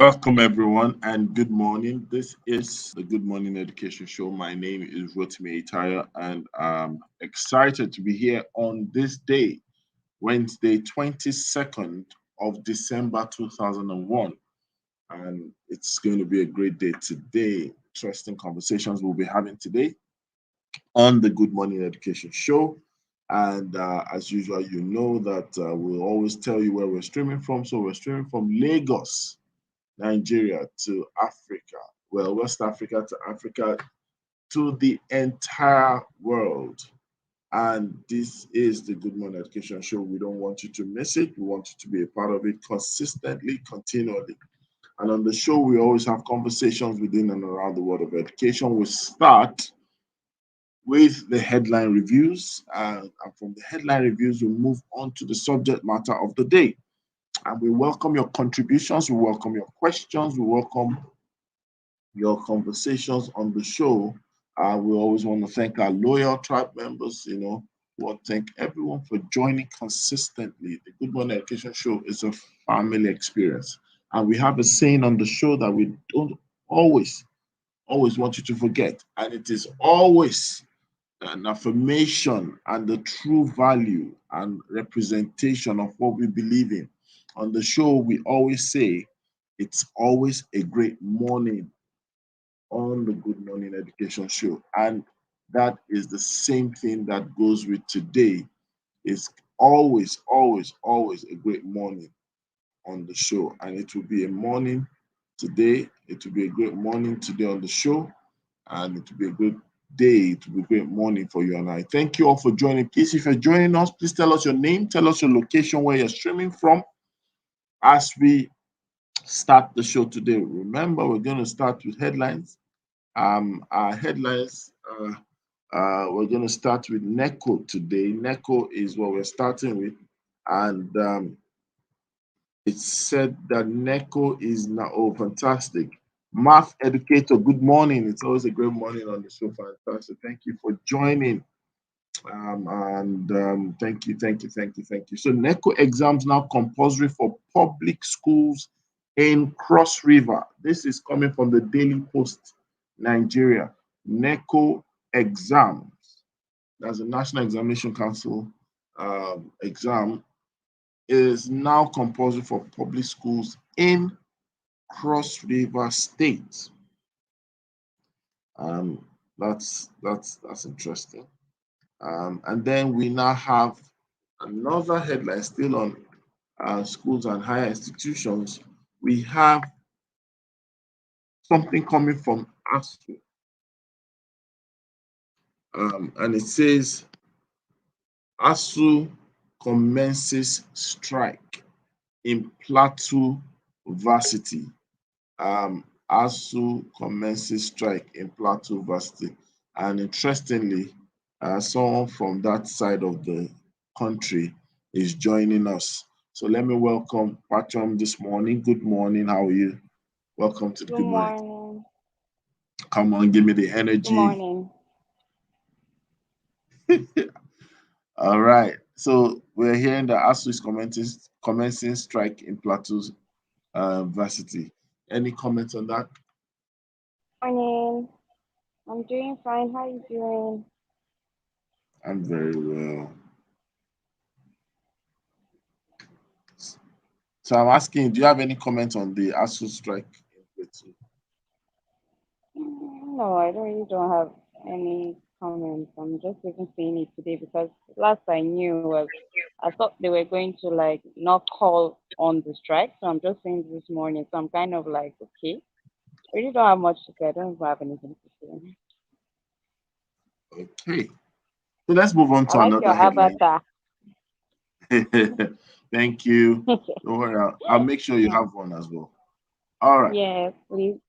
Welcome, everyone, and good morning. This is the Good Morning Education Show. My name is Rotimi Itaya, and I'm excited to be here on this day, Wednesday, 22nd of December 2001. And it's going to be a great day today. Interesting conversations we'll be having today on the Good Morning Education Show. And as usual, you know that we'll always tell you where we're streaming from. So we're streaming from Lagos, Nigeria to Africa, well, West Africa to Africa, to the entire world. And this is the Good Morning Education Show. We don't want you to miss it. We want you to be a part of it consistently, continually. And on the show, we always have conversations within and around the world of education. We start with the headline reviews, and from the headline reviews, we move on to the subject matter of the day. And we welcome your contributions, we welcome your questions, we welcome your conversations on the show. We always want to thank our loyal tribe members. We want to thank everyone for joining consistently. The Good Morning Education Show is a family experience. And we have a saying on the show that we don't always want you to forget. And it is always an affirmation and the true value and representation of what we believe in. On the show, we always say it's always a great morning on the Good Morning Education Show. And that is the same thing that goes with today. It's always a great morning on the show. And it will be a morning today. It will be a great morning today on the show. And it will be a great day. It will be a great morning for you and I. Thank you all for joining. Please, if you're joining us, please tell us your name, tell us your location, where you're streaming from as we start the show today. Remember, we're going to start with headlines. Our headlines, we're going to start with NECO today. NECO is what we're starting with. And it's said that NECO is now, oh, fantastic. Math educator, good morning. It's always a great morning on the show. Fantastic. Thank you for joining. Thank you. So NECO exams now compulsory for public schools in Cross River. This is coming from the Daily Post, Nigeria. NECO exams, that's the National Examination Council exam, is now compulsory for public schools in Cross River State. That's interesting. And then we now have another headline still on schools and higher institutions. We have something coming from ASU. And it says ASU commences strike in Plateau Varsity. ASU commences strike in Plateau Varsity. And interestingly, someone from that side of the country is joining us. So let me welcome Patron this morning. Good morning. How are you? Welcome to the Good Good Morning. morning. Come on, give me the Good energy. morning. All right. So we're hearing that ASU is commencing strike in Plateau Varsity. Any comments on that? Morning. I'm doing fine. How you doing? I'm very well. So I'm asking, do you have any comments on the ASU strike in Plateau? No, I really don't have any comments. I'm just even seeing it today because last I knew was I thought they were going to like not call on the strike. So I'm just saying this morning. So I'm kind of like, okay. I really don't have much to say. I don't even have anything to say. Okay. So let's move on I to like another your headline. avatar. Thank you. Don't worry, I'll make sure you have one as well. All right. Yes, please.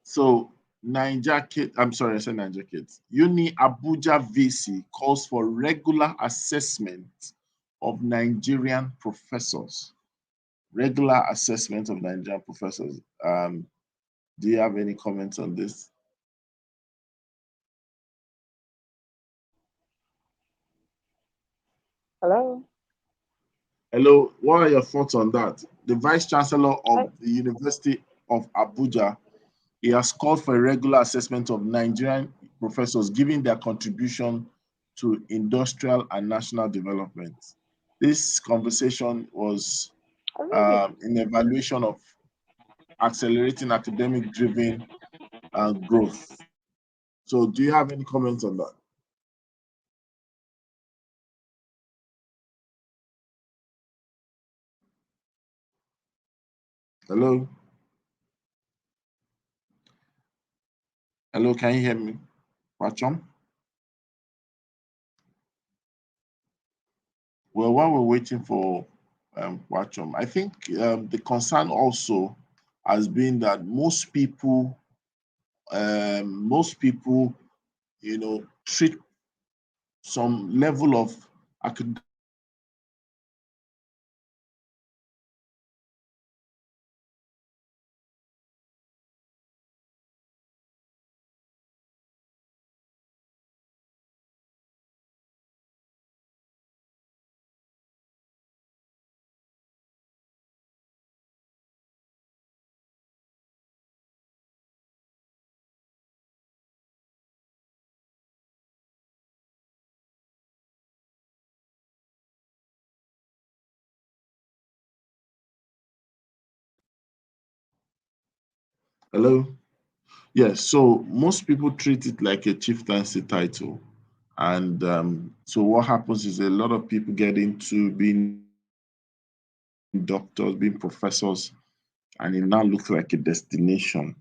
So Niger Kid, I'm sorry, I said Niger Kids. Uni Abuja VC calls for regular assessment of Nigerian professors. Regular assessment of Nigerian professors. Do you have any comments on this? Hello. Hello, what are your thoughts on that? the Vice Chancellor I, of the University of Abuja, he has called for a regular assessment of Nigerian professors, giving their contribution to industrial and national development. This conversation was I really, in evaluation of accelerating academic-driven growth. So, do you have any comments on that? Hello? Hello, can you hear me? Wachom? Well, while we're waiting for Wachom, I think the concern also has been that most people, treat some level of academic Hello? Yes, so most people treat it like a chieftaincy title. And so what happens is a lot of people get into being doctors, being professors, and it now looks like a destination.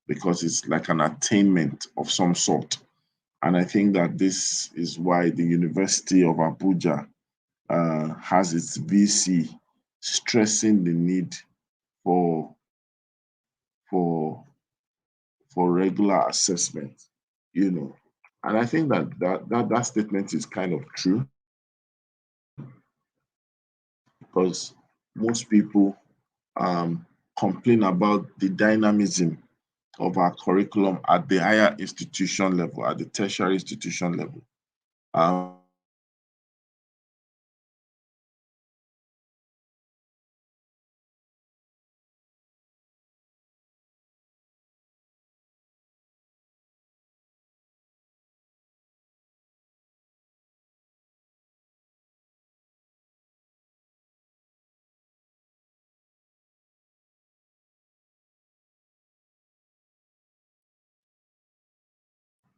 Because it's like an attainment of some sort. And I think that this is why the University of Abuja has its VC stressing the need for for for regular assessment, you know. And I think that statement is kind of true because most people complain about the dynamism of our curriculum at the higher institution level, at the tertiary institution level. Um,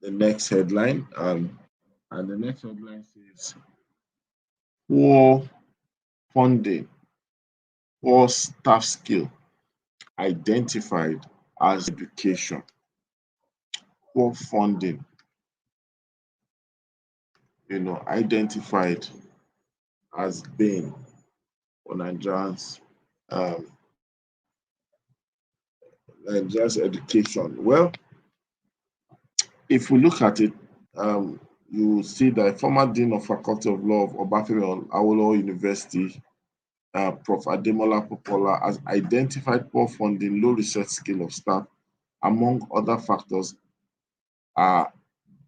the next headline, and the next headline says poor funding, poor staff skill identified as education, poor funding, identified as being for um, Nigeria's education. Well, if we look at it, you will see that former Dean of Faculty of Law of Obafemi Awolowo University, Prof. Ademola Popola, has identified poor funding, low research skill of staff, among other factors, are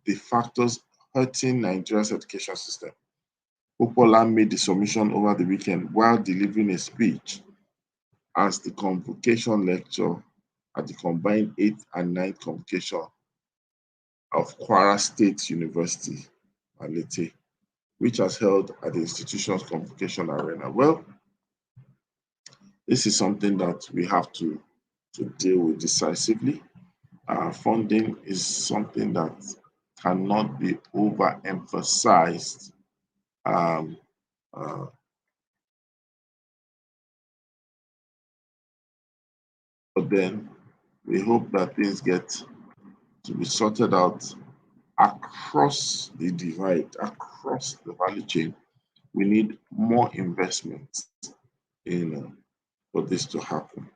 the factors hurting Nigeria's education system. Popola made the submission over the weekend while delivering a speech as the convocation lecture at the combined 8th and 9th convocation of Kwara State University, Malete, which was held at the institution's convocation arena. Well, this is something that we have to deal with decisively. Funding is something that cannot be overemphasized. Um, uh, but then we hope that things get to be sorted out across the divide, across the value chain. We need more investment in for this to happen.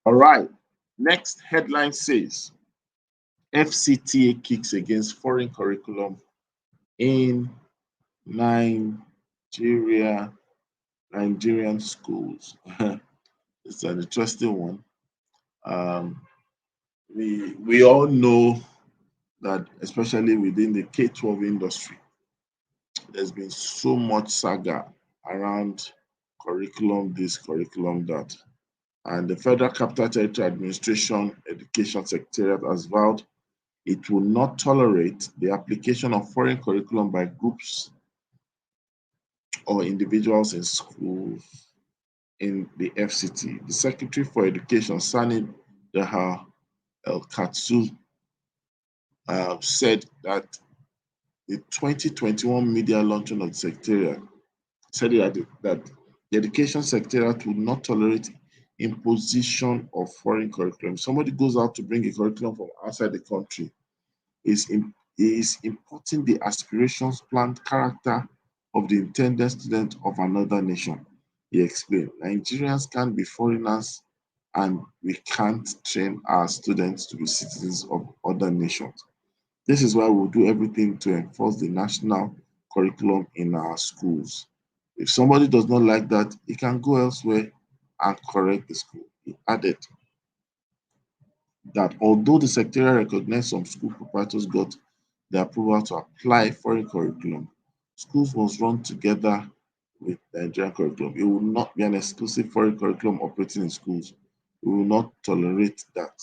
All right. Next headline says FCTA kicks against foreign curriculum in Nigeria. Nigerian schools. It's an interesting one. Um, we all know that, especially within the K-12 industry, there's been so much saga around curriculum this, curriculum that. And the Federal Capital Territory Administration Education Secretariat has vowed it will not tolerate the application of foreign curriculum by groups or individuals in schools in the FCT. The Secretary for Education, Sani Daha El Katsu, said that the 2021 media launching of the Secretariat said that the Education Secretariat would not tolerate imposition of foreign curriculum. If somebody goes out to bring a curriculum from outside the country, is importing the aspirations, plan, character of the intended student of another nation. He explained, Nigerians can't be foreigners and we can't train our students to be citizens of other nations. This is why we'll do everything to enforce the national curriculum in our schools. If somebody does not like that, he can go elsewhere and correct the school. He added that although the secretariat recognized some school proprietors got the approval to apply foreign curriculum, schools must run together with the Nigerian curriculum. It will not be an exclusive foreign curriculum operating in schools. We will not tolerate that.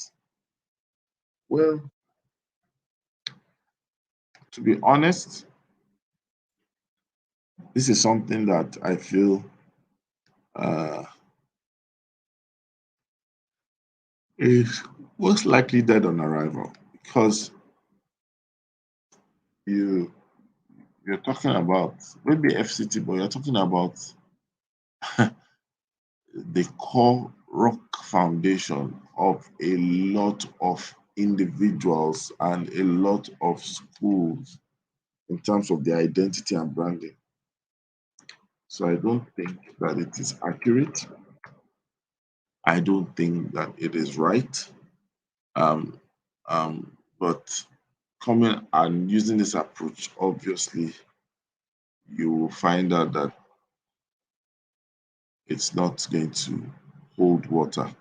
Well, to be honest, this is something that I feel uh, is most likely dead on arrival because you you're talking about maybe FCT, but you're talking about the core rock foundation of a lot of individuals and a lot of schools in terms of their identity and branding. So I don't think that it is accurate. I don't think that it is right. Um, but coming and using this approach, obviously, you will find out that it's not going to hold water.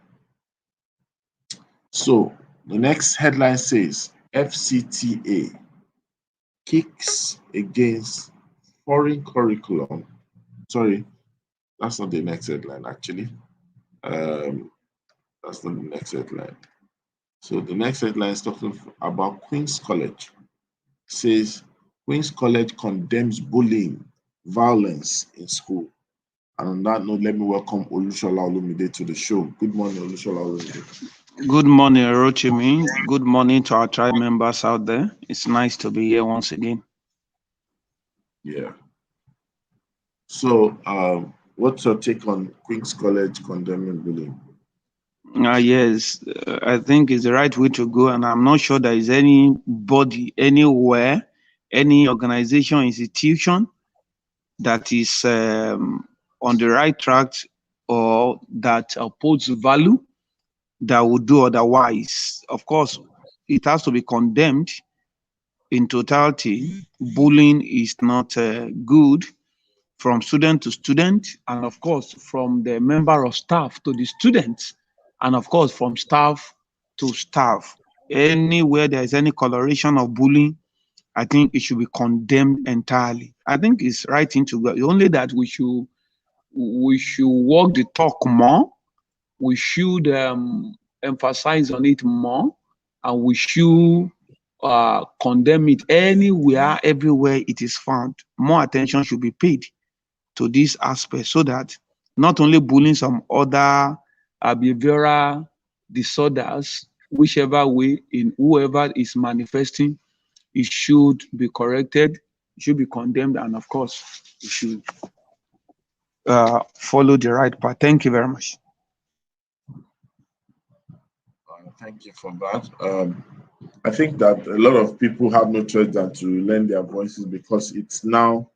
So the next headline says FCTA kicks against foreign curriculum. Sorry, that's not the next headline actually. Um, that's not the next headline. So the next headline is talking about Queen's College. It says Queen's College condemns bullying, violence in school. And on that note, let me welcome Olushola Olumide to the show. Good morning, Olushola Olumide. Good morning, Rochimi. Good morning to our tribe members out there. It's nice to be here once again. Yeah. So, what's your take on Queen's College condemning bullying? Yes, I think it's the right way to go, and I'm not sure there is anybody anywhere, any organization, institution that is on the right track or that upholds value that would do otherwise. Of course, it has to be condemned in totality. Bullying is not good from student to student, and of course, from the member of staff to the students, and of course, from staff to staff. Anywhere there is any coloration of bullying, I think it should be condemned entirely. I think it's right thing to go. Only that we should walk the talk more. We should emphasize on it more, and we should condemn it anywhere, everywhere it is found. More attention should be paid to this aspect so that not only bullying, some other behavioral disorders, whichever way in whoever is manifesting, it should be corrected, it should be condemned, and of course, it should follow the right path. Thank you very much. Thank you for that. I think that a lot of people have no choice than to lend their voices because it's now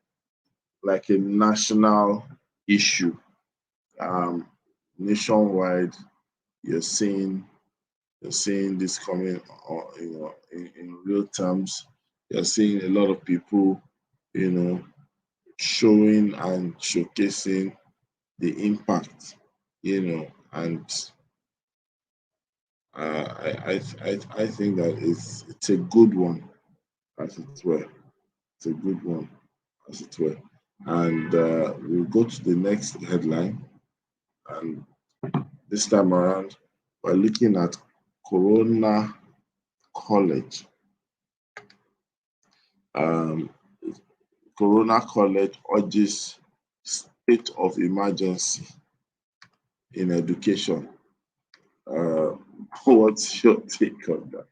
like a national issue. Um, Nationwide, you're seeing this coming, in real terms. You're seeing a lot of people, you know, showing and showcasing the impact, and I think that it's a good one, as it were. It's a good one, as it were. And we'll go to the next headline. And this time around, we're looking at Corona College. Corona College urges state of emergency in education. What's your take on that?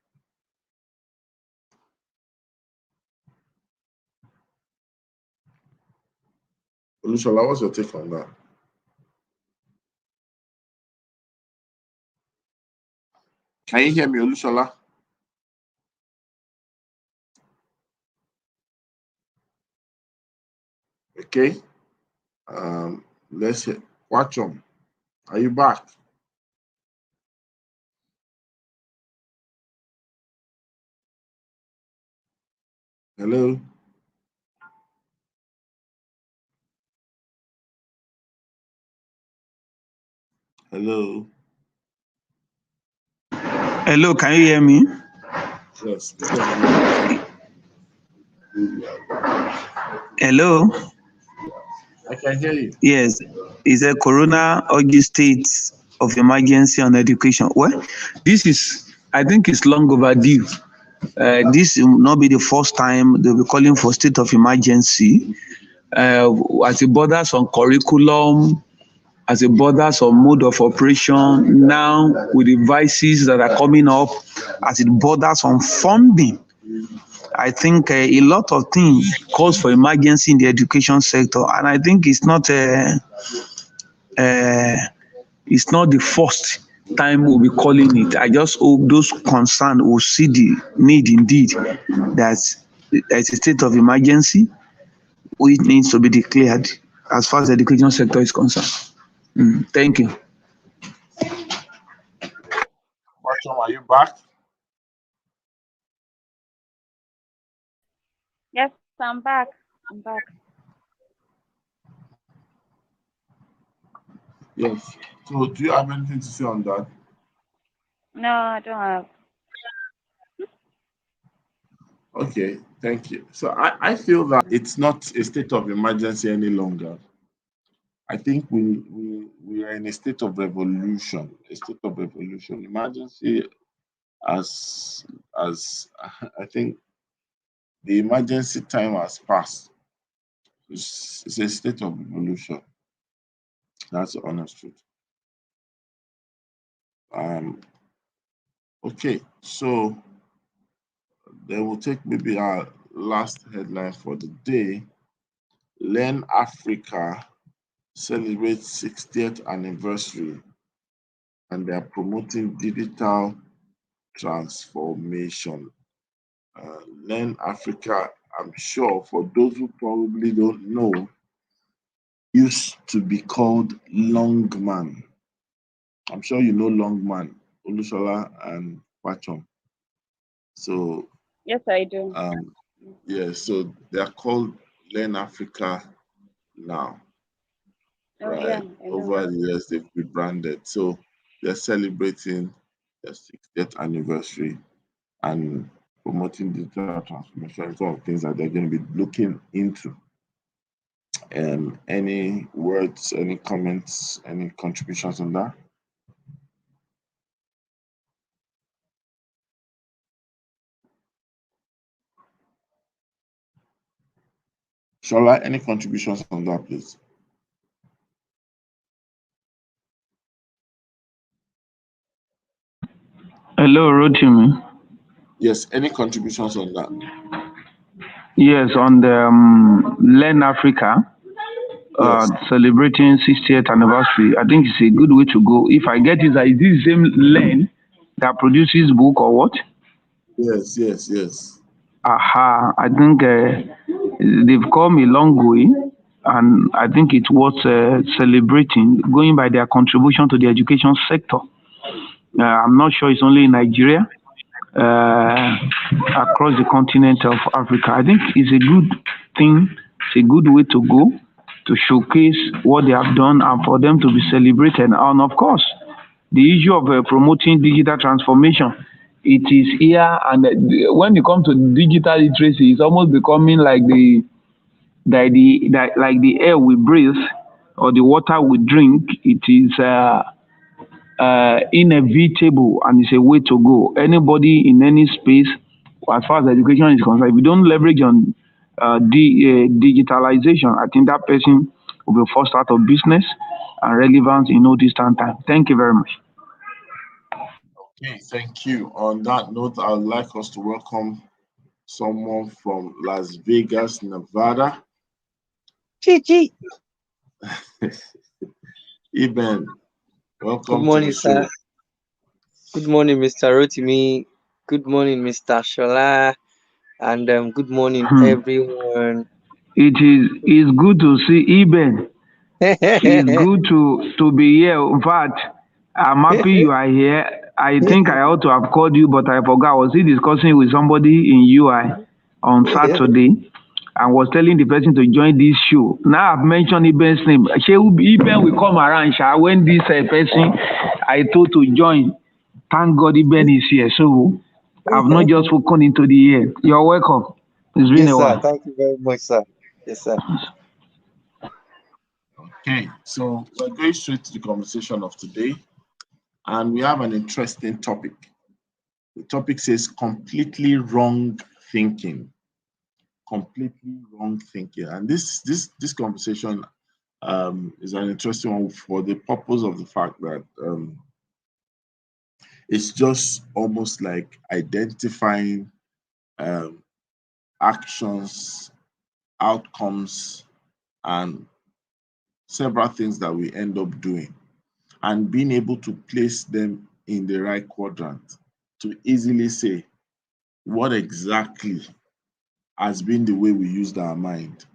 Olushola, what's your take on that? Can you hear me, Olushola? Okay. Let's watch them. Are you back? Hello? Hello? Hello, can you hear me? Yes. Hello? I can hear you. Yes. Is a Corona urges state of emergency on education? Well, I think it's long overdue. This will not be the first time they'll be calling for state of emergency as it borders on curriculum, as it borders on mode of operation, now with the vices that are coming up, as it borders on funding. I think a lot of things calls for emergency in the education sector, and I think it's not the first time we'll be calling it. I just hope those concerned will see the need indeed that there's a state of emergency which needs to be declared as far as the education sector is concerned. Thank you. Watchom, are you back? Yes, I'm back. I'm back. Yes. So do you have anything to say on that? No, I don't have. Okay, thank you. So I feel that it's not a state of emergency any longer. I think we are in a state of revolution. A state of revolution. Emergency as I think the emergency time has passed. It's a state of revolution. That's the honest truth. Okay, so then we'll take maybe our last headline for the day. Learn Africa celebrates 60th anniversary and they are promoting digital transformation. Learn Africa, I'm sure for those who probably don't know, used to be called Longman. I'm sure you know Longman, Olushola and Pachom. So Yes, I do. yeah, so they are called Learn Africa now. Oh, Right. yeah, I know. Over the years, they've rebranded. So they're celebrating their 60th anniversary and promoting digital transformation. Some of things that they're going to be looking into. Any words, any comments, any contributions on that? Shola, any contributions on that, please? Hello, Rotimi. Yes, any contributions on that? Yes, on the Learn Africa Yes. celebrating 60th anniversary. I think it's a good way to go. If I get it, is this the same Learn that produces book or what? Yes. Aha, I think they've come a long way, and I think it's worth celebrating, going by their contribution to the education sector. I'm not sure it's only in Nigeria, across the continent of Africa. I think it's a good thing, it's a good way to go. to showcase what they have done and for them to be celebrated. And of course, the issue of promoting digital transformation, it is here. And when it comes to digital literacy, it's almost becoming like like the air we breathe or the water we drink. It is inevitable and it's a way to go. Anybody in any space, as far as education is concerned, if you don't leverage on digitalization, I think that person will be forced out of business and relevance in no distant time. Thank you very much. Okay, thank you. On that note, I would like us to welcome someone from Las Vegas, Nevada. Chichi. Eben, Good welcome to morning, the sir. show. Good morning, Mr. Rotimi. Good morning, Mr. Shola. And good morning, Hmm. everyone. It's good to see Eben. It's good to be here. In fact, I'm happy you are here. I think I ought to have called you, but I forgot. I was still discussing with somebody in UI on Saturday and was telling the person to join this show. Now I've mentioned Iben's name. Eben will come around when this person I told to join. Thank God Eben is here. So I've not just spoken into the ear. You're welcome. It's been Yes, a sir. while. Thank you very much, sir. Yes, sir. Okay, so we're going straight to the conversation of today, and we have an interesting topic. The topic says completely wrong thinking. Completely wrong thinking. And this conversation is an interesting one for the purpose of the fact that it's just almost like identifying um, actions, outcomes, and several things that we end up doing and being able to place them in the right quadrant to easily say what exactly has been the way we used our mind,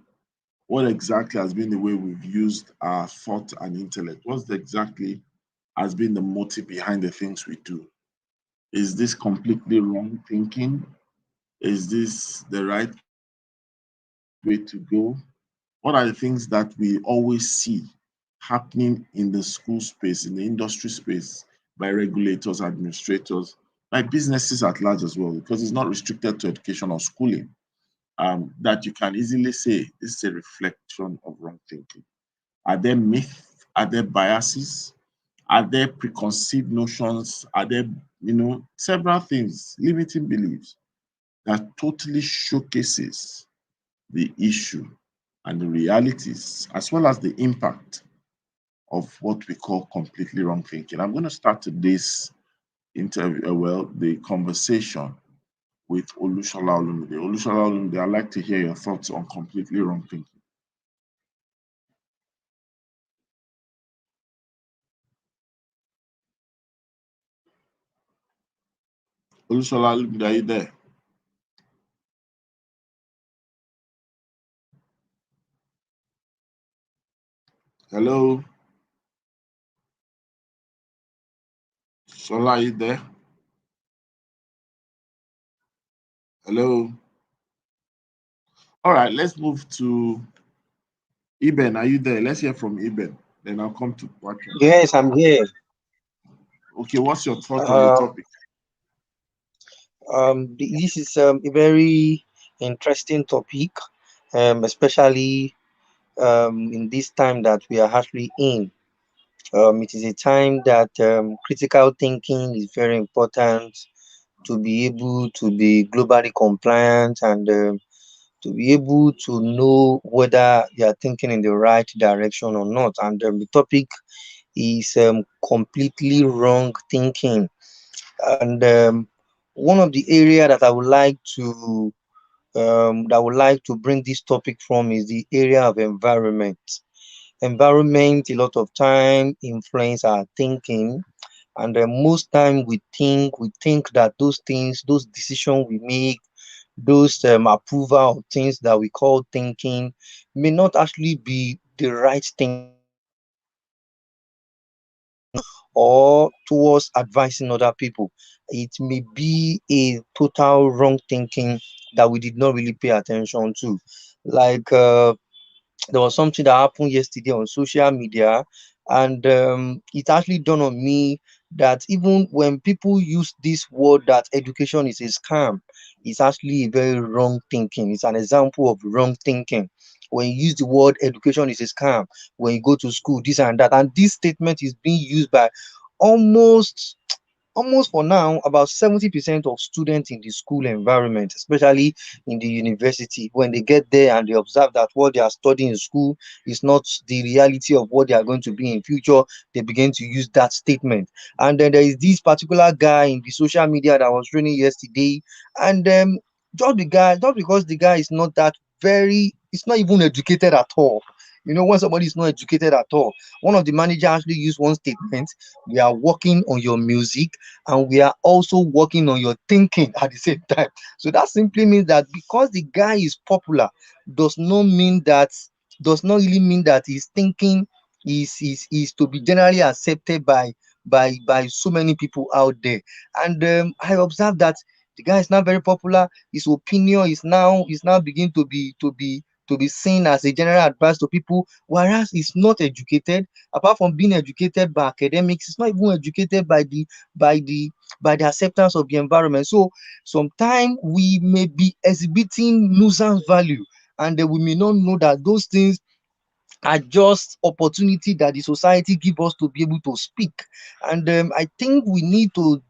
what exactly has been the way we've used our thought and intellect, exactly has been the motive behind the things we do. Is this completely wrong thinking? Is this the right way to go? What are the things that we always see happening in the school space, in the industry space, by regulators, administrators, by businesses at large as well, because it's not restricted to education or schooling, that you can easily say this is a reflection of wrong thinking. Are there myths? Are there biases? Are there preconceived notions? Are there, several things, limiting beliefs that totally showcases the issue and the realities, as well as the impact of what we call completely wrong thinking. I'm going to start today's interview, the conversation with Olushola Olumide. Olushola Olumide, I'd like to hear your thoughts on completely wrong thinking. Olushola Olumide, are you there? Hello? Shola, are you there? Hello? All right, let's move to Eben. Are you there? Let's hear from Eben. Then I'll come to Patrick. Yes, I'm here. Okay, what's your thought on the topic? This is a very interesting topic, especially in this time that we are actually in. It is a time that critical thinking is very important to be able to be globally compliant and to be able to know whether you are thinking in the right direction or not. And the topic is completely wrong thinking. And one of the area that I would like to bring this topic from is the area of environment. Environment, a lot of time influence our thinking, and most time we think that those things, those decisions we make, those approval of things that we call thinking may not actually be the right thinking or towards advising other people. It may be a total wrong thinking that we did not really pay attention to. Like there was something that happened yesterday on social media, and it actually dawned on me that even when people use this word that education is a scam, it's actually a very wrong thinking. It's an example of wrong thinking. When you use the word education is a scam, when you go to school, this and that, and this statement is being used by almost almost for now about 70% of students in the school environment, especially in the university, when they get there and they observe that what they are studying in school is not the reality of what they are going to be in future, they begin to use that statement. And then there is this particular guy in the social media that was training yesterday, and just because the guy is not that very, it's not even educated at all. When somebody is not educated at all, one of the managers actually used one statement: we are working on your music and we are also working on your thinking at the same time. So that simply means that because the guy is popular, does not mean that does not really mean that his thinking is to be generally accepted by so many people out there. And I observed that the guy is now very popular. His opinion is now begin to be seen as a general advice to people, whereas he's not educated. Apart from being educated by academics, he's not even educated by the by the acceptance of the environment. So sometimes we may be exhibiting nuisance value, and we may not know that those things are just opportunity that the society give us to be able to speak. And I think we need to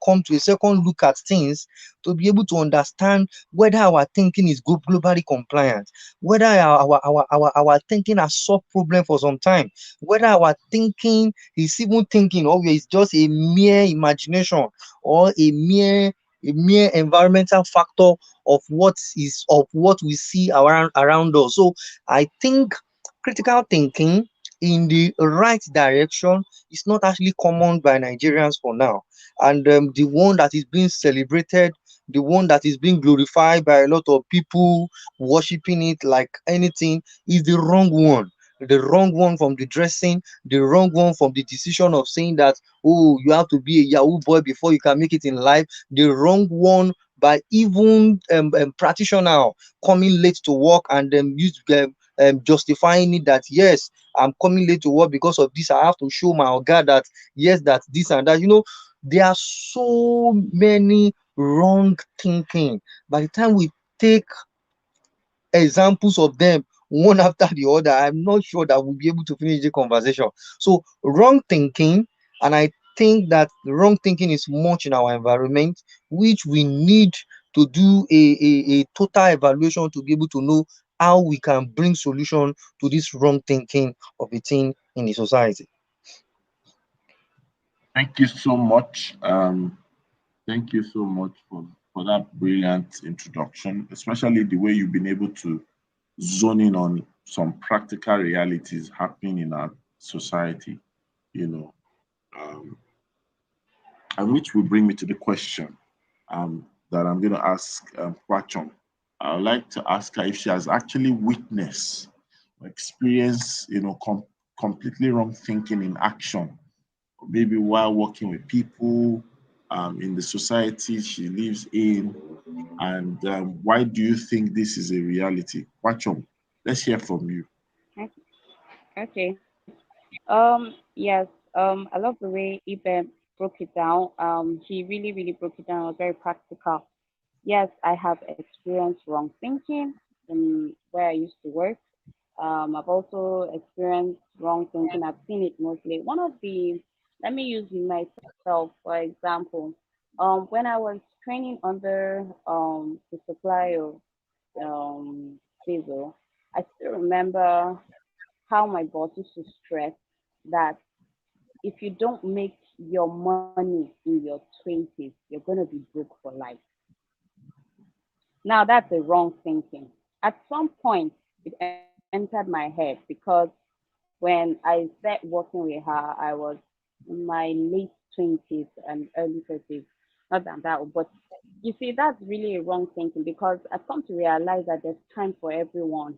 come to a second look at things to be able to understand whether our thinking is globally compliant, whether our thinking has solved problem for some time, whether our thinking is even thinking, or it's just a mere imagination, or a mere environmental factor of what we see around us. So I think critical thinking in the right direction is not actually common by Nigerians for now. And the one that is being celebrated, the one that is being glorified by a lot of people, worshiping it like anything, is the wrong one. The wrong one from the dressing, the wrong one from the decision of saying that, oh, you have to be a Yahoo boy before you can make it in life, the wrong one by even practitioner coming late to work and justifying it that yes, I'm coming late to work because of this. I have to show my oga that yes, that this and that. There are so many wrong thinking. By the time we take examples of them one after the other, I'm not sure that we'll be able to finish the conversation. So wrong thinking, and I think that wrong thinking is much in our environment, which we need to do a total evaluation to be able to know how we can bring solution to this wrong thinking of a thing in the society. Thank you so much. Thank you so much for that brilliant introduction, especially the way you've been able to zone in on some practical realities happening in our society, you know, um, and which will bring me to the question that I'm going to ask Kwachong. I would like to ask her if she has actually witnessed or experienced, completely wrong thinking in action, maybe while working with people in the society she lives in, and why do you think this is a reality? Kwachong, let's hear from you. Okay. Yes. I love the way Ibe broke it down. He really, really broke it down. It was very practical. Yes, I have experienced wrong thinking in where I used to work. I've also experienced wrong thinking. I've seen it mostly. Let me use myself for example. When I was training under the supply of diesel, I still remember how my boss used to stress that if you don't make your money in your 20s, you're going to be broke for life. Now, that's a wrong thinking. At some point, it entered my head because when I started working with her, I was in my late 20s and early 30s. Not that I'm that old, but you see, that's really a wrong thinking because I've come to realize that there's time for everyone.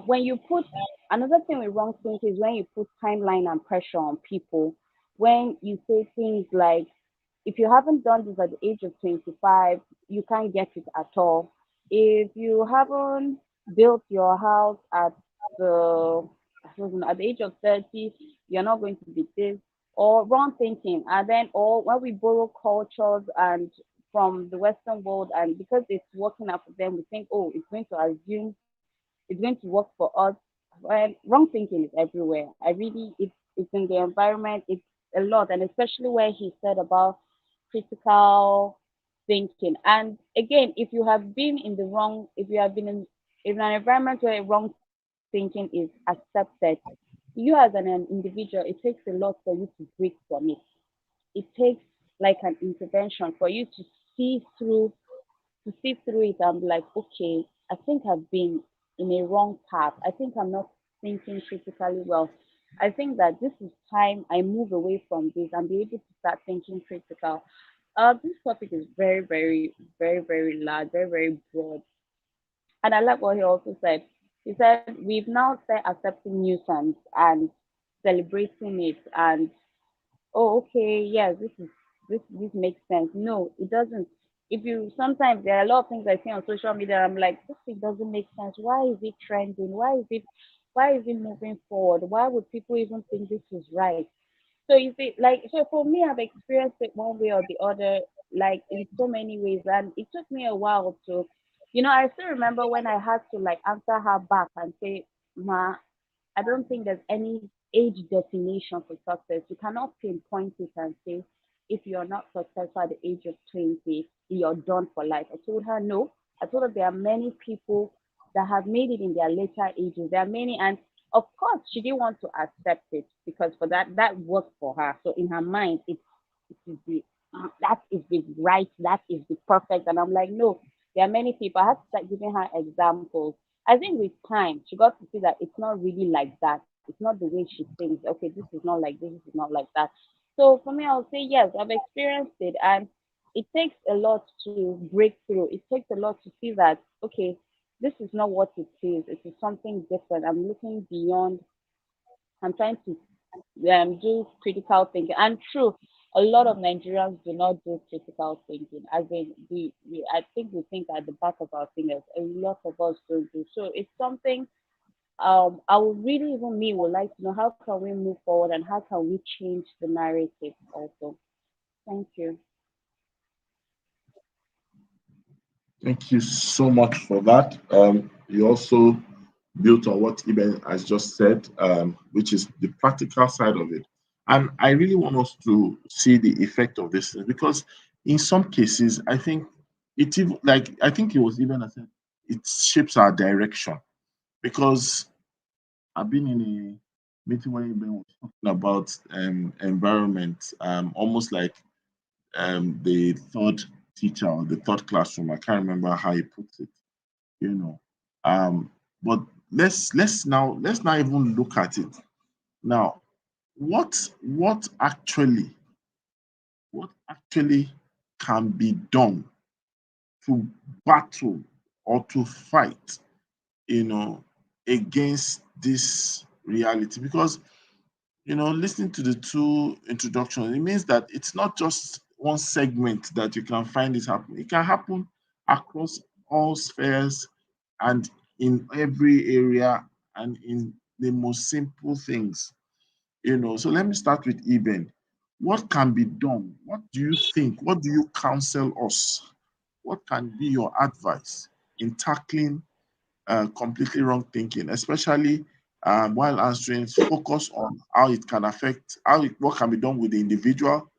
When you put another thing with wrong thinking is when you put timeline and pressure on people. When you say things like, if you haven't done this at the age of 25, you can't get it at all. If you haven't built your house the I don't know, at the age of 30, you're not going to be this, or wrong thinking. And then, or when we borrow cultures and from the Western world, and because it's working out for them, we think, oh, it's going to assume it's going to work for us. Well, wrong thinking is everywhere. I really, it's in the environment. It's a lot, and especially where he said about critical thinking. And again, if you have been in the wrong, if you have been in an environment where wrong thinking is accepted, you as an individual, it takes a lot for you to break from it. It takes like an intervention for you to see through it and be like, okay, I think I've been in a wrong path. I think I'm not thinking critically well. I think that this is time I move away from this and be able to start thinking critical. This topic is very, very, very, very large, very, very broad. And I like what he also said. He said, we've now started accepting nuisance and celebrating it and oh okay yes this makes sense. No, it doesn't. If you sometimes there are a lot of things I see on social media, I'm like, this thing doesn't make sense. Why is it trending? Why is it moving forward? Why would people even think this is right? So you see, like, so for me, I've experienced it one way or the other, like in so many ways, and it took me a while to, I still remember when I had to like answer her back and say, "Ma, I don't think there's any age definition for success. You cannot pinpoint it and say if you're not successful at the age of 20, you're done for life." I told her no. I told her there are many people that have made it in their later ages. There are many, and of course, she didn't want to accept it because for that worked for her. So in her mind, it is the that is the right, that is the perfect. And I'm like, no, there are many people. I had to start giving her examples. I think with time, she got to see that it's not really like that. It's not the way she thinks. Okay, this is not like this is not like that. So for me, I'll say yes, I've experienced it, and it takes a lot to break through. It takes a lot to see that okay, this is not what it is. It is something different. I'm looking beyond. I'm trying to do critical thinking. And true, a lot of Nigerians do not do critical thinking. As in, I think we think at the back of our fingers. A lot of us don't do. So it's something. I would really, even me, would like to know how can we move forward and how can we change the narrative also. Thank you. Thank you so much for that. You also built on what Iben has just said, which is the practical side of it. And I really want us to see the effect of this because in some cases, I think it even like I think it was even I said it shapes our direction because I've been in a meeting where Iben was talking about environment, almost like the third teacher or the third classroom. I can't remember how he puts it, you know. Um, but let's now even look at it. Now, what actually what actually can be done to battle or to fight, you know, against this reality? Because listening to the two introductions, it means that it's not just one segment that you can find this happening. It can happen across all spheres and in every area and in the most simple things. So let me start with Eben. What can be done? What do you think? What do you counsel us? What can be your advice in tackling completely wrong thinking, especially while answering, focus on how it can affect, what can be done with the individual,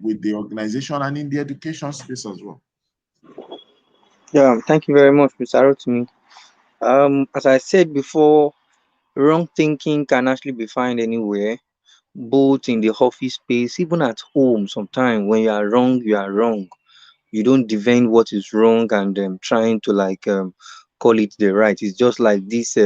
with the organization, and in the education space as well. Yeah, thank you very much, Mr. Rotimi. As I said before, wrong thinking can actually be found anywhere, both in the office space, even at home. Sometimes when you are wrong, you are wrong. You don't defend what is wrong and trying to call it the right. It's just like this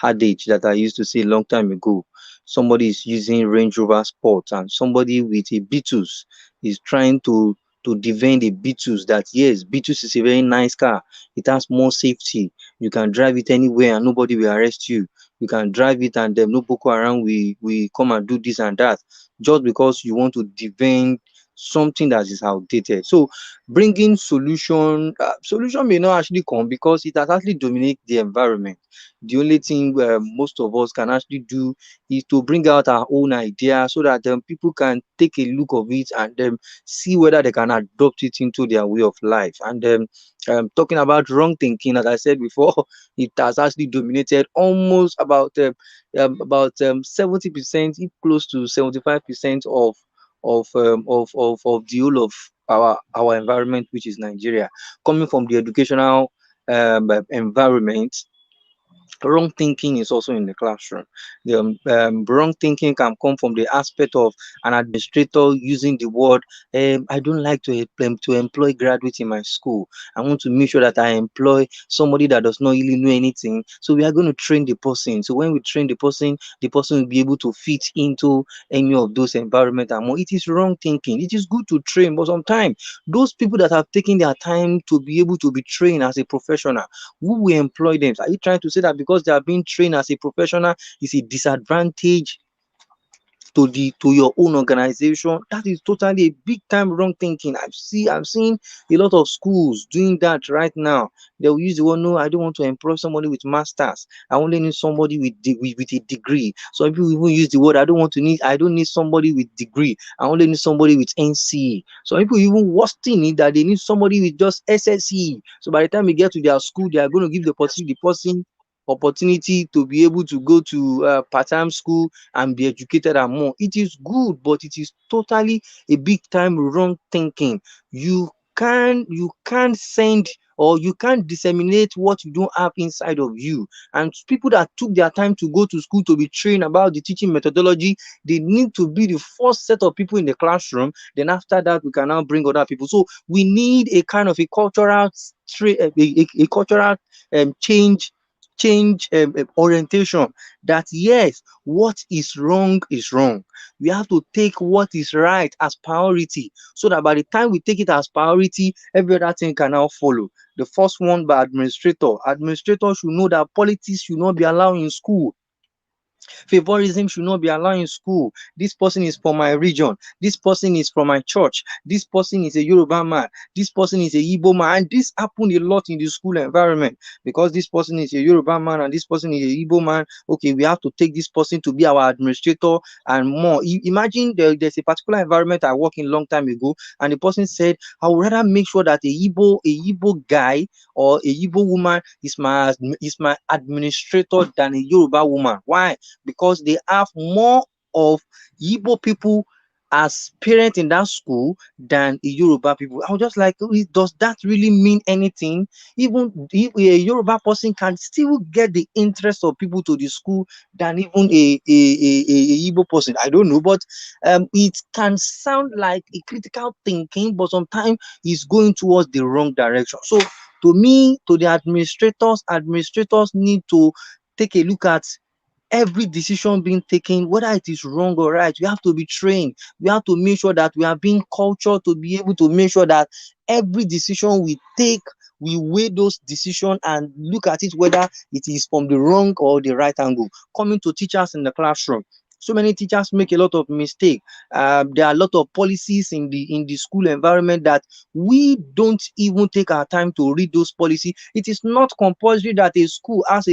adage that I used to say a long time ago. Somebody is using Range Rover Sport and somebody with a Beetus is trying to defend a Beetus, that yes, Beetus is a very nice car. It has more safety. You can drive it anywhere and nobody will arrest you. You can drive it and no Boko Haram we come and do this and that. Just because you want to defend something that is outdated. So bringing solution may not actually come because it has actually dominated the environment. The only thing most of us can actually do is to bring out our own idea so that people can take a look of it and see whether they can adopt it into their way of life. And talking about wrong thinking, as I said before, it has actually dominated almost about 70%, if close to 75% of the whole of our environment, which is Nigeria. Coming from the educational environment, wrong thinking is also in the classroom. The wrong thinking can come from the aspect of an administrator using the word, I don't like to employ graduates in my school. I want to make sure that I employ somebody that does not really know anything. So we are going to train the person. So when we train the person will be able to fit into any of those environments and more. It is wrong thinking. It is good to train, but sometimes those people that have taken their time to be able to be trained as a professional, who will employ them? Are you trying to say that because they are being trained as a professional is a disadvantage to your own organization? That is totally a big time wrong thinking. I've seen a lot of schools doing that right now. They will use the word, no, I don't want to employ somebody with masters. I only need somebody with a degree. Some people even use the word, I don't need somebody with degree. I only need somebody with NCE. Some people even worse thing is that they need somebody with just SSE. So by the time you get to their school, they are going to give the person opportunity to be able to go to part-time school and be educated and more. It is good, but it is totally a big time wrong thinking. You can't send or you can't disseminate what you don't have inside of you. And people that took their time to go to school to be trained about the teaching methodology, they need to be the first set of people in the classroom. Then after that, we can now bring other people. So we need a kind of a cultural a cultural change orientation, that yes, what is wrong is wrong. We have to take what is right as priority, so that by the time we take it as priority, every other thing can now follow. The first one by administrator should know that politics should not be allowed in school. Favorism should not be allowed in school. This person is from my region. This person is from my church. This person is a Yoruba man. This person is a Igbo man. And this happened a lot in the school environment, because this person is a Yoruba man and this person is a Igbo man. Okay, we have to take this person to be our administrator and more. Imagine there's a particular environment I worked in long time ago, and the person said, I would rather make sure that a Igbo guy or a Igbo woman is my administrator than a Yoruba woman. Why? Because they have more of Igbo people as parents in that school than a Yoruba people. I was just like, does that really mean anything? Even if a Yoruba person can still get the interest of people to the school than even a Igbo person. I don't know, but it can sound like a critical thinking, but sometimes it's going towards the wrong direction. So to me, to the administrators need to take a look at every decision being taken, whether it is wrong or right. We have to be trained. We have to make sure that we are being cultured to be able to make sure that every decision we take, we weigh those decisions and look at it whether it is from the wrong or the right angle. Coming to teachers in the classroom, so many teachers make a lot of mistake. There are a lot of policies in the school environment that we don't even take our time to read those policies. It is not compulsory that a school has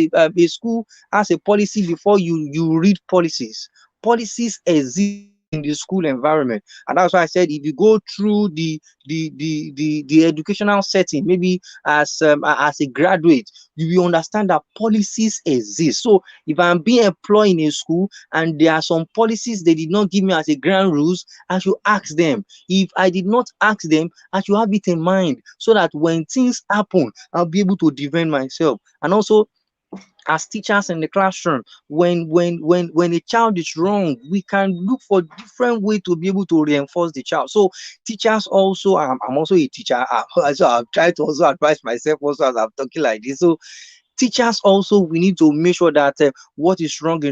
a policy before you read policies. Policies exist in the school environment, and that's why I said if you go through the educational setting, maybe as a graduate, you will understand that policies exist. So if I'm being employed in a school and there are some policies they did not give me as a grand rules, I should ask them. If I did not ask them, I should have it in mind so that when things happen, I'll be able to defend myself. And also, as teachers in the classroom, when a child is wrong, we can look for different way to be able to reinforce the child. So teachers also, I'm also a teacher, so I've tried to also advise myself also as I'm talking like this. So teachers also, we need to make sure that what is wrong,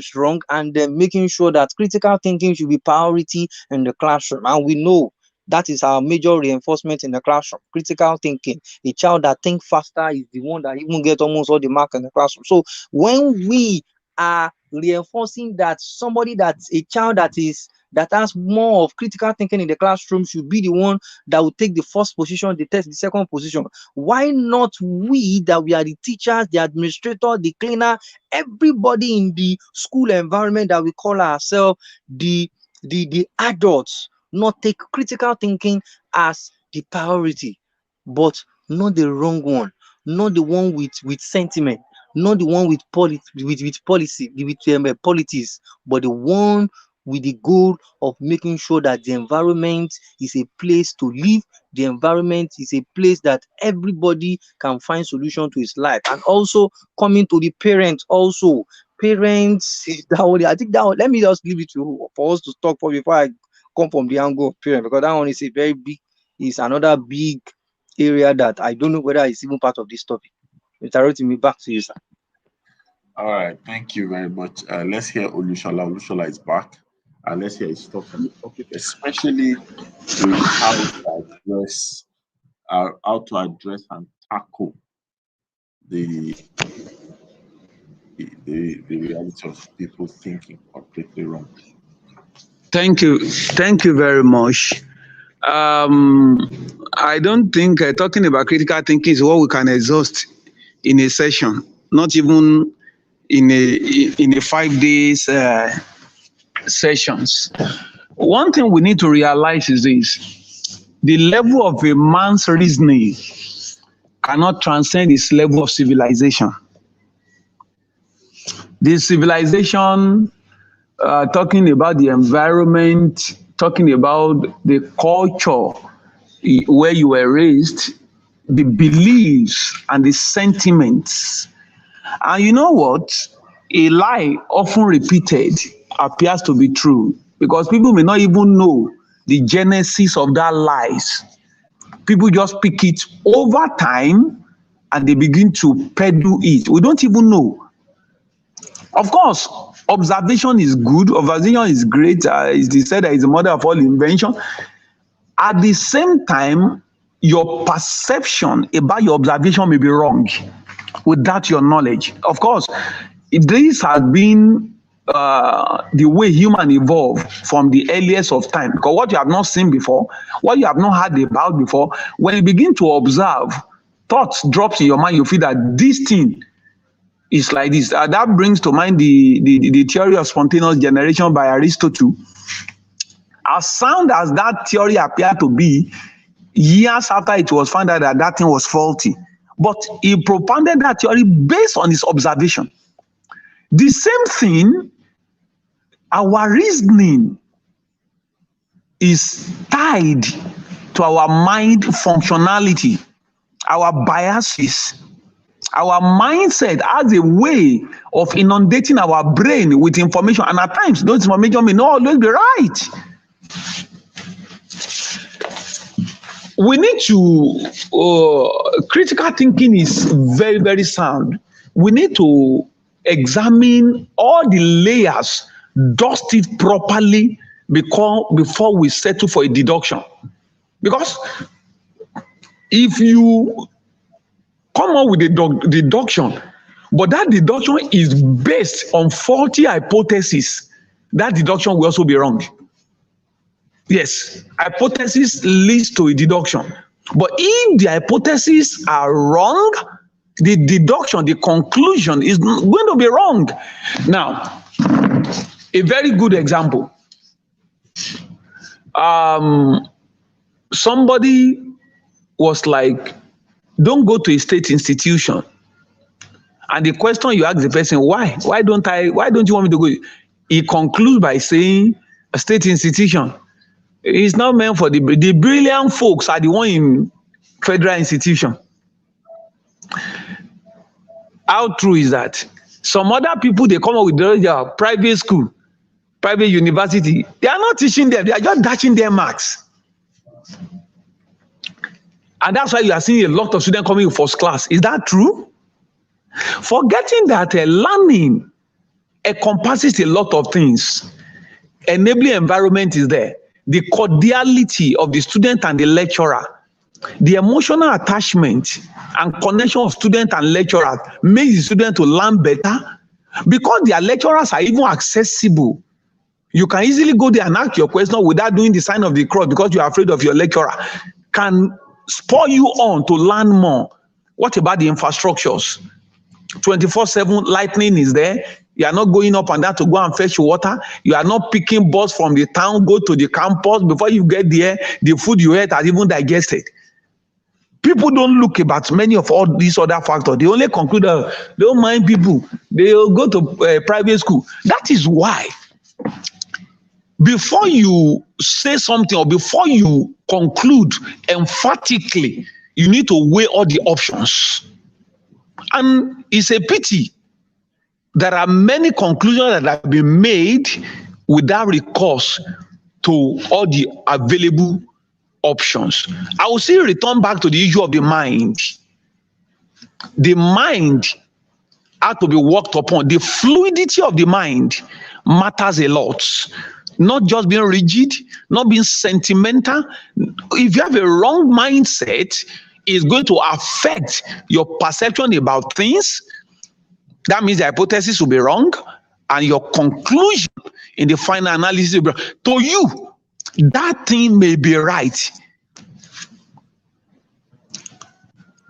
and then making sure that critical thinking should be priority in the classroom. And we know that is our major reinforcement in the classroom, critical thinking. A child that thinks faster is the one that even get almost all the mark in the classroom. So when we are reinforcing that somebody, that's a child that is that has more of critical thinking in the classroom should be the one that will take the first position, the test, the second position. Why not we, that we are the teachers, the administrator, the cleaner, everybody in the school environment that we call ourselves the adults, not take critical thinking as the priority, but not the wrong one, not the one with sentiment, not the one with politics, but the one with the goal of making sure that the environment is a place to live, the environment is a place that everybody can find solution to his life. And also coming to the parents, also parents, that one, I think that one, let me just leave it to for us to talk for before I come from the angle of parent, because that one is a very big, is another big area that I don't know whether it's even part of this topic. Interrupting me, back to you, sir. All right, thank you very much. Let's hear Olushola. Olushola is back. Let's hear his thoughts on the topic, especially how to address and tackle the reality of people thinking completely wrong. Thank you very much. I don't think talking about critical thinking is what we can exhaust in a session, not even in a 5 days sessions. One thing we need to realize is this: the level of a man's reasoning cannot transcend his level of civilization. This civilization, talking about the environment, talking about the culture where you were raised, the beliefs and the sentiments. And you know what? A lie often repeated appears to be true, because people may not even know the genesis of that lies. People just pick it over time and they begin to peddle it. We don't even know. Of course, observation is good. Observation is great. It's said that it's the mother of all invention. At the same time, your perception about your observation may be wrong without your knowledge. Of course, this has been the way human evolved from the earliest of time. Because what you have not seen before, what you have not heard about before, when you begin to observe, thoughts drops in your mind. You feel that this thing is like this. That brings to mind the theory of spontaneous generation by Aristotle. As sound as that theory appeared to be, years after it was found out that that thing was faulty, but he propounded that theory based on his observation. The same thing, our reasoning is tied to our mind functionality, our biases. Our mindset has a way of inundating our brain with information, and at times those information may not always be right. We need to, critical thinking is very, very sound. We need to examine all the layers, dust it properly before we settle for a deduction. Because if you come up with a deduction, but that deduction is based on faulty hypothesis, that deduction will also be wrong. Yes, hypothesis leads to a deduction. But if the hypotheses are wrong, the deduction, the conclusion is going to be wrong. Now, a very good example. Somebody was like, don't go to a state institution. And the question you ask the person, why? Why don't you want me to go? He concludes by saying a state institution is not meant for the brilliant folks are the one in federal institution. How true is that? Some other people, they come up with their private school, private university. They are not teaching them. They are just dashing their marks. And that's why you are seeing a lot of students coming in first class. Is that true? Forgetting that learning encompasses a lot of things. Enabling environment is there. The cordiality of the student and the lecturer, the emotional attachment and connection of student and lecturer makes the student to learn better, because their lecturers are even accessible You can easily go there and ask your question without doing the sign of the cross because you are afraid of your lecturer. Can spur you on to learn more. What about the infrastructures? 24/7 lightning is there. You are not going up and down to go and fetch water. You are not picking bus from the town, go to the campus. Before you get there, the food you ate has even digested. People don't look about many of all these other factors. They only conclude they don't mind people. They'll go to private school. That is why before you say something or before you conclude emphatically, you need to weigh all the options. And it's a pity there are many conclusions that have been made without recourse to all the available options. I will still return back to the issue of the mind. The mind had to be worked upon. The fluidity of the mind matters a lot. Not just being rigid, not being sentimental. If you have a wrong mindset, it's going to affect your perception about things. That means the hypothesis will be wrong, and your conclusion in the final analysis will be wrong. To you, that thing may be right,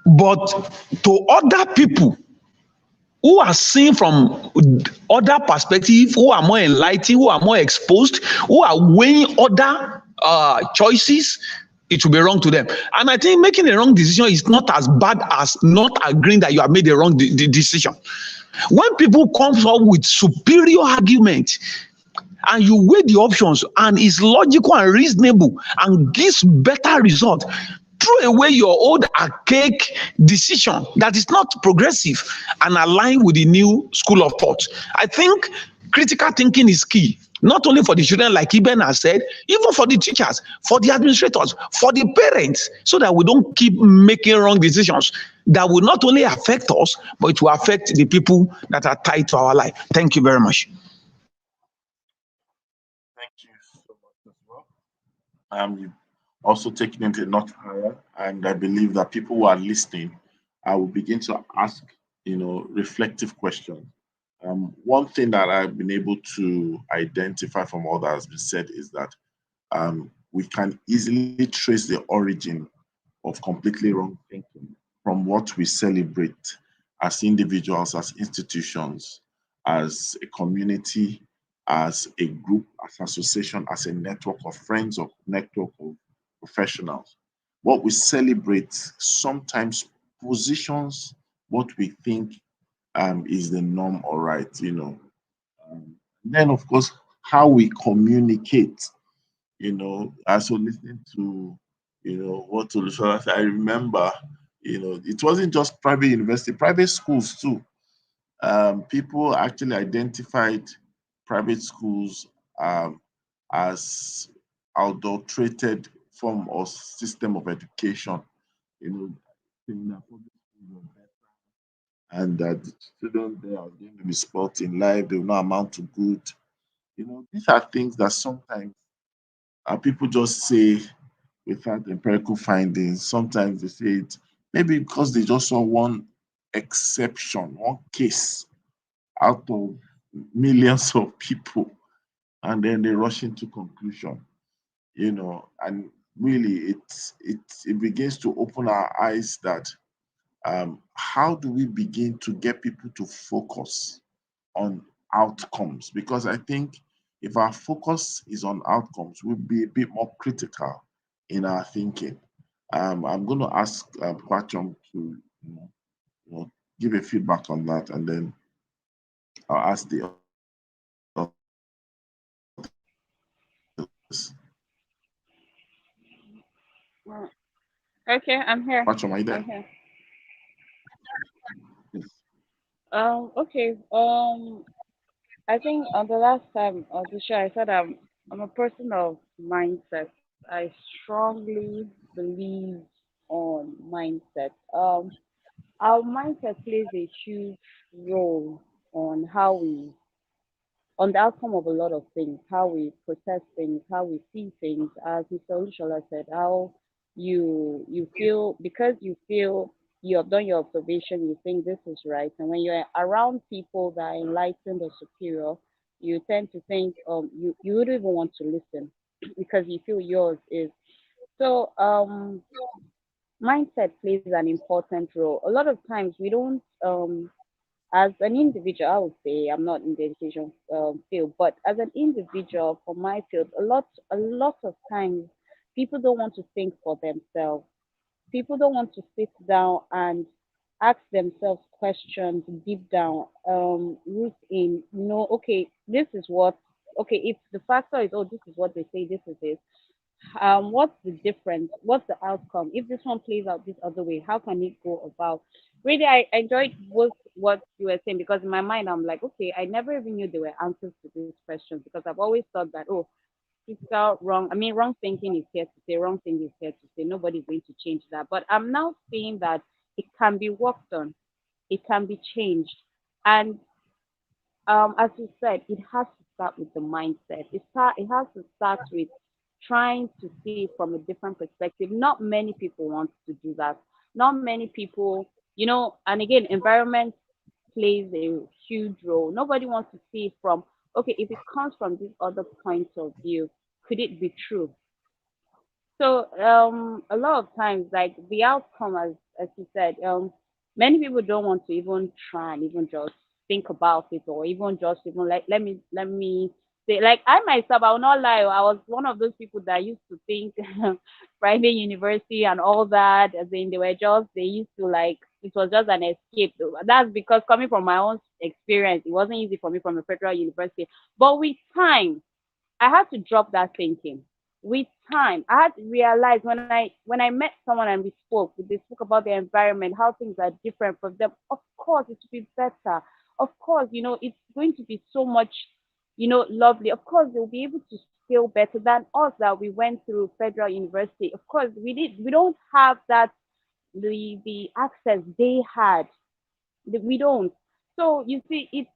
but to other people who are seeing from other perspectives, who are more enlightened, who are more exposed, who are weighing other choices, it will be wrong to them. And I think making a wrong decision is not as bad as not agreeing that you have made a wrong decision. When people come up with superior argument and you weigh the options and it's logical and reasonable and gives better result, throw away your old archaic decision that is not progressive and align with the new school of thought. I think critical thinking is key, not only for the children, like Iben has said, even for the teachers, for the administrators, for the parents, so that we don't keep making wrong decisions that will not only affect us, but it will affect the people that are tied to our life. Thank you very much. Thank you so much as well. You've also taken it a notch higher, and I believe that people who are listening, I will begin to ask, reflective questions. One thing that I've been able to identify from all that has been said is that we can easily trace the origin of completely wrong thinking from what we celebrate as individuals, as institutions, as a community, as a group, as an association, as a network of friends or network of professionals. What we celebrate sometimes positions what we think is the norm or right. Then, of course, how we communicate, as we're listening to, what Olusola said, I remember, it wasn't just private university, private schools too. People actually identified private schools as adulterated form or system of education, saying that public schools were better and that the students there are going to be spoiled in life, they will not amount to good. These are things that sometimes people just say without empirical findings. Sometimes they say it maybe because they just saw one exception, one case out of millions of people, and then they rush into conclusion. And really, it begins to open our eyes that how do we begin to get people to focus on outcomes? Because I think if our focus is on outcomes, we'll be a bit more critical in our thinking. I'm going to ask Kwachom to give a feedback on that, and then I'll ask the others. Okay, I'm here. Kwachom, are you there? I'm here. Yes. Okay. I think on the last time on the show, I said I'm a person of mindset. I strongly believe on mindset. Our mindset plays a huge role on how we on the outcome of a lot of things, how we process things, how we see things. As Mr. Olushola said, how you feel because you feel you have done your observation, you think this is right, and when you're around people that are enlightened or superior, you tend to think you wouldn't even want to listen because you feel yours is. So mindset plays an important role. A lot of times we don't as an individual, I would say I'm not in the education field, but as an individual for my field, a lot of times people don't want to think for themselves. People don't want to sit down and ask themselves questions deep down, root in, okay, this is what, okay, if the factor is, oh, this is what they say, this is it, what's the difference? What's the outcome? If this one plays out this other way, how can it go about? Really, I enjoyed both what you were saying because in my mind, I'm like, okay, I never even knew there were answers to these questions because I've always thought that, oh, critical wrong, I mean, wrong thinking is here to stay, wrong thinking is here to stay. Nobody's going to change that. But I'm now seeing that it can be worked on, it can be changed. And as you said, it has to start with the mindset. It has to start with trying to see it from a different perspective. Not many people want to do that. Not many people, and again, environment plays a huge role. Nobody wants to see it from, okay, if it comes from this other point of view, could it be true? So a lot of times, like the outcome, as you said, many people don't want to even try and even just think about it, or even just even like let me say, like I myself, I will not lie, I was one of those people that used to think private university and all that, as in they used to like it was just an escape. That's because coming from my own experience, it wasn't easy for me from a federal university. But with time, I had to drop that thinking. With time, I had to realize when I met someone and they spoke about the environment, how things are different from them. Of course, it will be better. Of course, it's going to be so much, lovely. Of course, they'll be able to scale better than us that we went through federal university. Of course, we don't have that the access they had, we don't. So you see,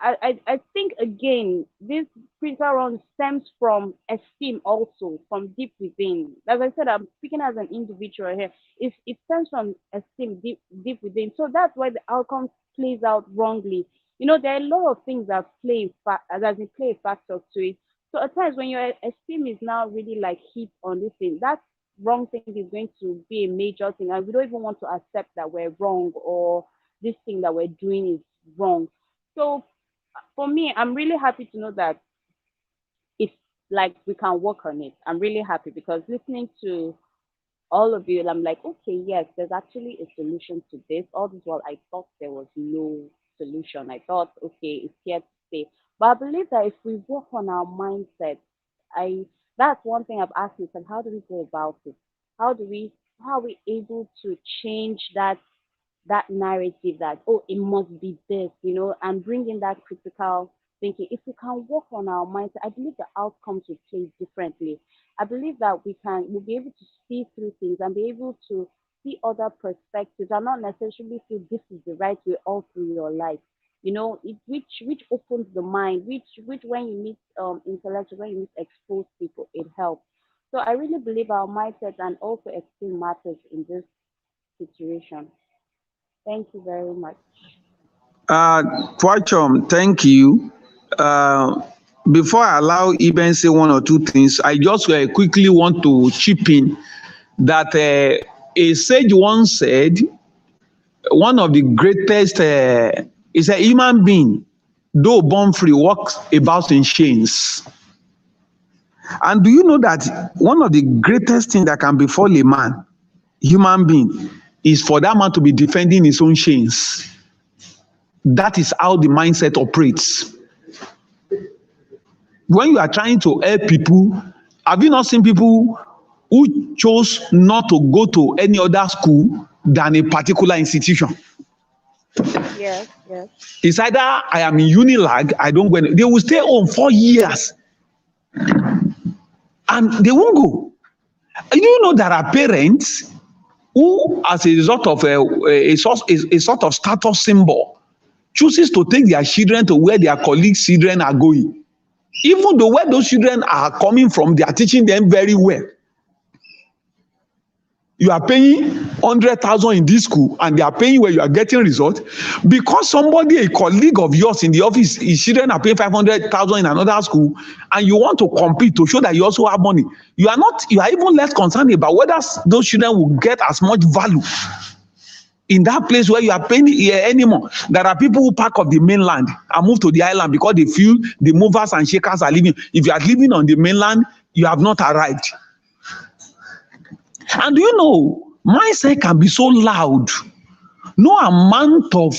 I think again, this critical run stems from esteem, also from deep within. As I said, I'm speaking as an individual here. It stems from esteem deep within. So that's why the outcome plays out wrongly. There are a lot of things that play a factor to it. So at times when your esteem is now really like hit on this thing, that wrong thing is going to be a major thing, and we don't even want to accept that we're wrong, or this thing that we're doing is wrong. So for me, I'm really happy to know that it's like we can work on it. I'm really happy because listening to all of you, I'm like, okay, yes, there's actually a solution to this. All this while I thought there was no solution. I thought, okay, it's here to stay. But I believe that if we work on our mindset, I that's one thing I've asked myself, how do we go about it? How are we able to change that narrative that, oh, it must be this, and bring in that critical thinking. If we can work on our mindset, I believe the outcomes will play differently. I believe that we'll be able to see through things and be able to see other perspectives and not necessarily feel this is the right way all through your life. Which opens the mind, which when you meet intellectuals, when you meet exposed people, it helps. So I really believe our mindset and also esteem matters in this situation. Thank you very much. Kwachom, thank you. Uh, Before I allow Eben say one or two things, I just quickly want to chip in that a sage once said, one of the greatest is a human being, though born free, walks about in chains. And do you know that one of the greatest things that can befall a man, human being, is for that man to be defending his own chains? That is how the mindset operates. When you are trying to help people, have you not seen people who chose not to go to any other school than a particular institution? Yes, yes. It's either I am in Unilag, I don't go. They will stay home 4 years and they won't go. You know there are parents who, as a result of a sort of status symbol, chooses to take their children to where their colleagues' children are going. Even though where those children are coming from, they are teaching them very well. You are paying 100,000 in this school and they are paying where you are getting result because somebody, a colleague of yours in the office, his children are paying 500,000 in another school, and you want to compete to show that you also have money. You are even less concerned about whether those children will get as much value in that place where you are paying anymore. There are people who pack off the mainland and move to the island because they feel the movers and shakers are living. If you are living on the mainland, you have not arrived. And do you know, mindset can be so loud. No amount of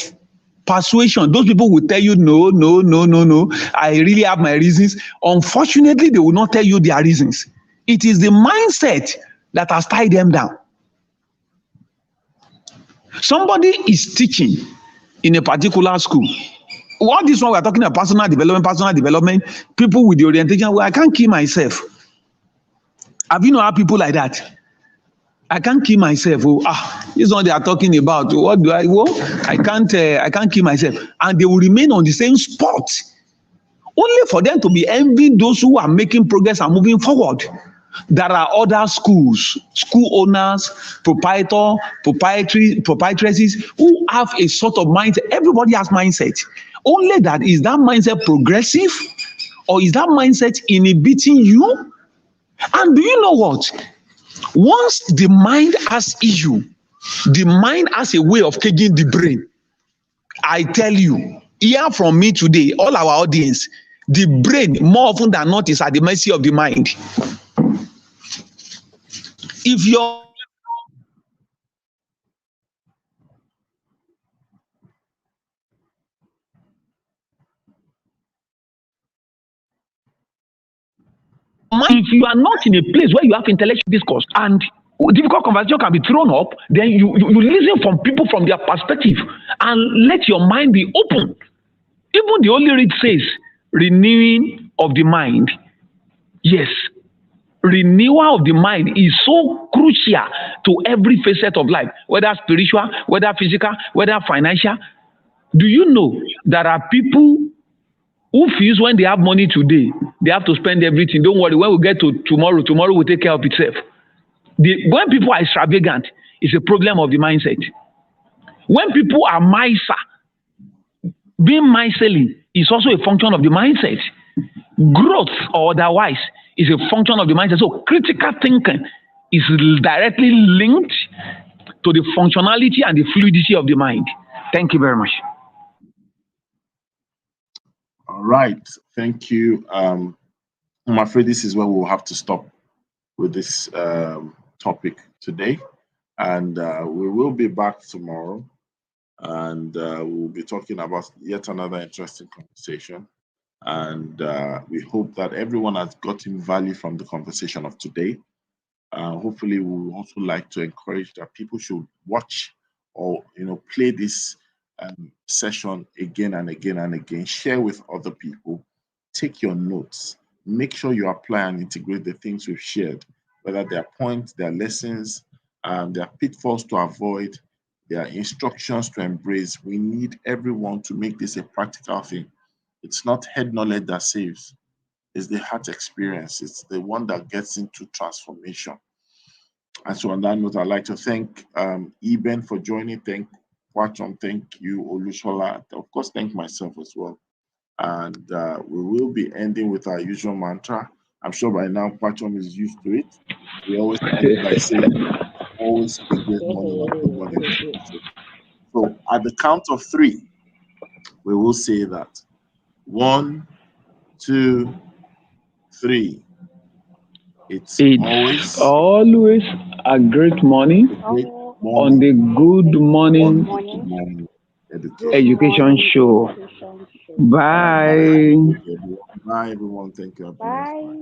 persuasion, those people will tell you, no, no, no, no, no, I really have my reasons. Unfortunately, they will not tell you their reasons. It is the mindset that has tied them down. Somebody is teaching in a particular school. What this one we are talking about, personal development, people with the orientation, well, I can't kill myself. Have you not had people like that? I can't kill myself. This is what they are talking about. What do I? I can't kill myself. And they will remain on the same spot. Only for them to be envying those who are making progress and moving forward. There are other schools, school owners, proprietresses who have a sort of mindset. Everybody has mindset. Only that, is that mindset progressive or is that mindset inhibiting you? And do you know what? Once the mind has issue, the mind has a way of taking the brain. I tell you, hear from me today, all our audience, the brain more often than not is at the mercy of the mind. If your if you are not in a place where you have intellectual discourse and difficult conversation can be thrown up, then you listen from people from their perspective and let your mind be open. Even the Holy Read says, renewing of the mind. Yes, renewal of the mind is so crucial to every facet of life, whether spiritual, whether physical, whether financial. Do you know there are people who feels when they have money today, they have to spend everything? Don't worry, when we get to tomorrow will take care of itself. When people are extravagant, it's a problem of the mindset. When people are miser, being miserly is also a function of the mindset. Growth or otherwise is a function of the mindset. So critical thinking is directly linked to the functionality and the fluidity of the mind. Thank you very much. All right, thank you. I'm afraid this is where we'll have to stop with this topic today, and we will be back tomorrow, and we'll be talking about yet another interesting conversation. And we hope that everyone has gotten value from the conversation of today. Hopefully, we would also like to encourage that people should watch or play this session again and again and again. Share with other people. Take your notes. Make sure you apply and integrate the things we've shared, whether they are points, they are lessons, there are pitfalls to avoid, there are instructions to embrace. We need everyone to make this a practical thing. It's not head knowledge that saves. It's the heart experience. It's the one that gets into transformation. And so on that note, I'd like to thank Eben for joining. Thank Kwachon. Thank you, Olushola. Of course, thank myself as well. And we will be ending with our usual mantra. I'm sure by now Kwachon is used to it. We always end by saying, always a great morning or good morning. So at the count of 3, we will say that. 1, 2, 3. It's always a great morning on the Good Morning Education Show. Bye. Bye, everyone. Thank you. Bye.